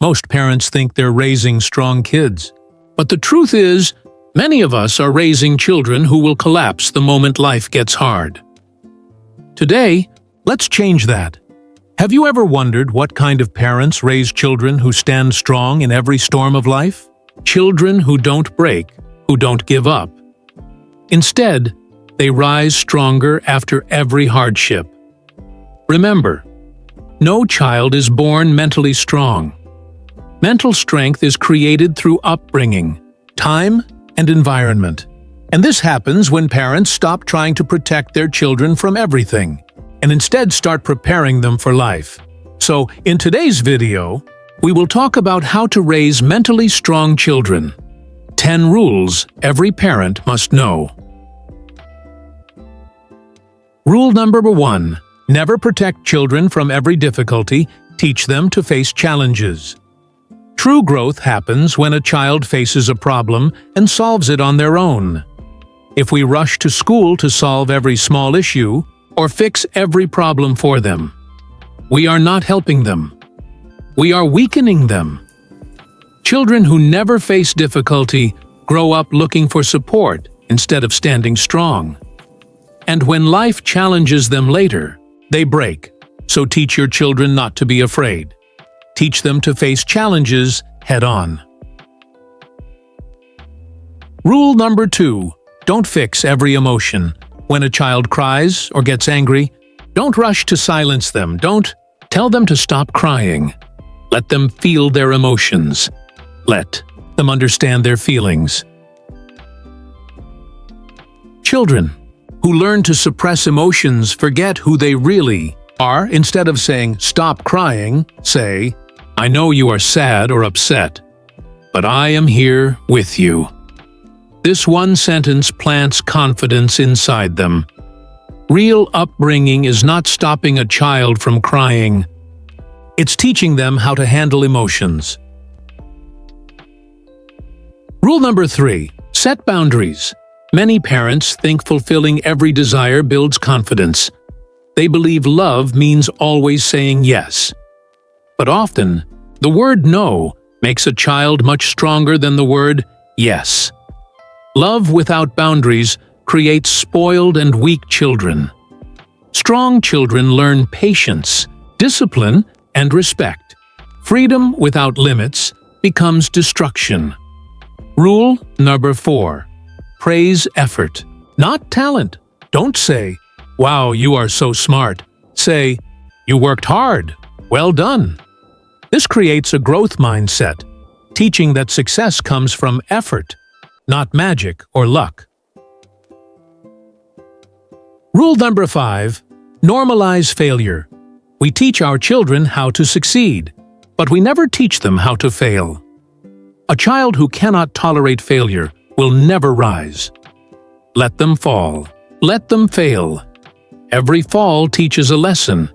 Most parents think they're raising strong kids. But the truth is, many of us are raising children who will collapse the moment life gets hard. Today, let's change that. Have you ever wondered what kind of parents raise children who stand strong in every storm of life? Children who don't break, who don't give up. Instead, they rise stronger after every hardship. Remember, no child is born mentally strong. Mental strength is created through upbringing, time, and environment. And this happens when parents stop trying to protect their children from everything, and instead start preparing them for life. So, in today's video, we will talk about how to raise mentally strong children. 10 rules every parent must know. Rule number 1. Never protect children from every difficulty, teach them to face challenges. True growth happens when a child faces a problem and solves it on their own. If we rush to school to solve every small issue or fix every problem for them, we are not helping them. We are weakening them. Children who never face difficulty grow up looking for support instead of standing strong. And when life challenges them later, they break. So teach your children not to be afraid. Teach them to face challenges head-on. Rule number 2. Don't fix every emotion. When a child cries or gets angry, don't rush to silence them. Don't tell them to stop crying. Let them feel their emotions. Let them understand their feelings. Children who learn to suppress emotions forget who they really are. Instead of saying, "Stop crying," say, "I know you are sad or upset, but I am here with you." This one sentence plants confidence inside them. Real upbringing is not stopping a child from crying. It's teaching them how to handle emotions. Rule number 3. Set boundaries. Many parents think fulfilling every desire builds confidence. They believe love means always saying yes. But often, the word no makes a child much stronger than the word yes. Love without boundaries creates spoiled and weak children. Strong children learn patience, discipline, and respect. Freedom without limits becomes destruction. Rule number 4. Praise effort, not talent. Don't say, "Wow, you are so smart." Say, "You worked hard. Well done." This creates a growth mindset, teaching that success comes from effort, not magic or luck. Rule number 5. Normalize failure. We teach our children how to succeed, but we never teach them how to fail. A child who cannot tolerate failure will never rise. Let them fall. Let them fail. Every fall teaches a lesson.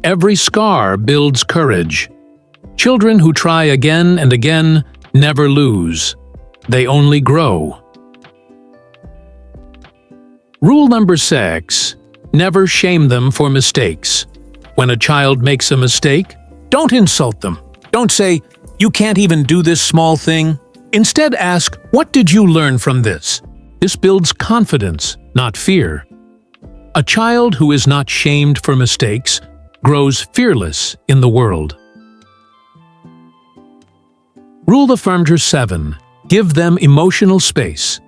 Every scar builds courage. Children who try again and again never lose. They only grow. Rule number 6. Never shame them for mistakes. When a child makes a mistake, don't insult them. Don't say, "You can't even do this small thing." Instead ask, "What did you learn from this?" This builds confidence, not fear. A child who is not shamed for mistakes grows fearless in the world. Rule number 7. Give them emotional space.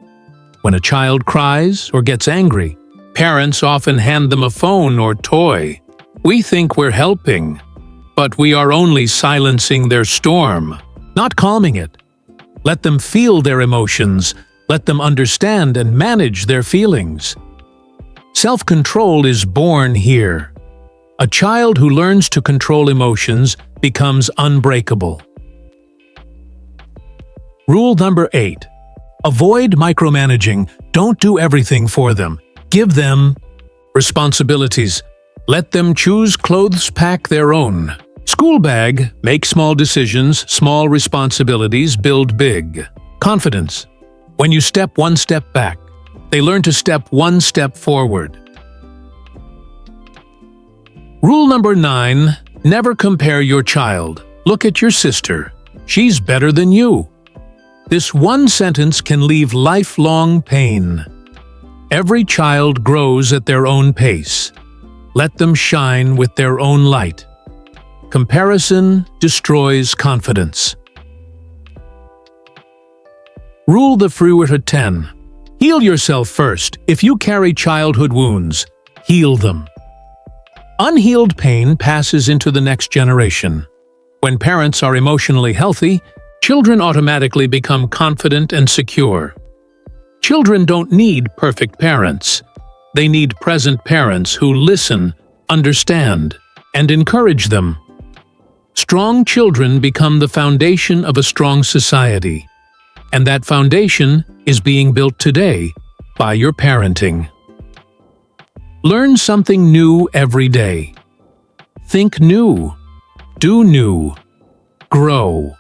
When a child cries or gets angry, parents often hand them a phone or toy. We think we're helping, but we are only silencing their storm, not calming it. Let them feel their emotions. Let them understand and manage their feelings. Self-control is born here. A child who learns to control emotions becomes unbreakable. Rule number 8. Avoid micromanaging. Don't do everything for them. Give them responsibilities. Let them choose clothes, pack their own. School bag, make small decisions, small responsibilities build big. Confidence. When you step one step back, they learn to step one step forward. Rule number 9. Never compare your child. Look at your sister. She's better than you. This one sentence can leave lifelong pain. Every child grows at their own pace. Let them shine with their own light. Comparison destroys confidence. Rule the Fruiter 10. Heal yourself first. If you carry childhood wounds, heal them. Unhealed pain passes into the next generation. When parents are emotionally healthy, children automatically become confident and secure. Children don't need perfect parents. They need present parents who listen, understand, and encourage them. Strong children become the foundation of a strong society. And that foundation is being built today by your parenting. Learn something new every day. Think new. Do new. Grow.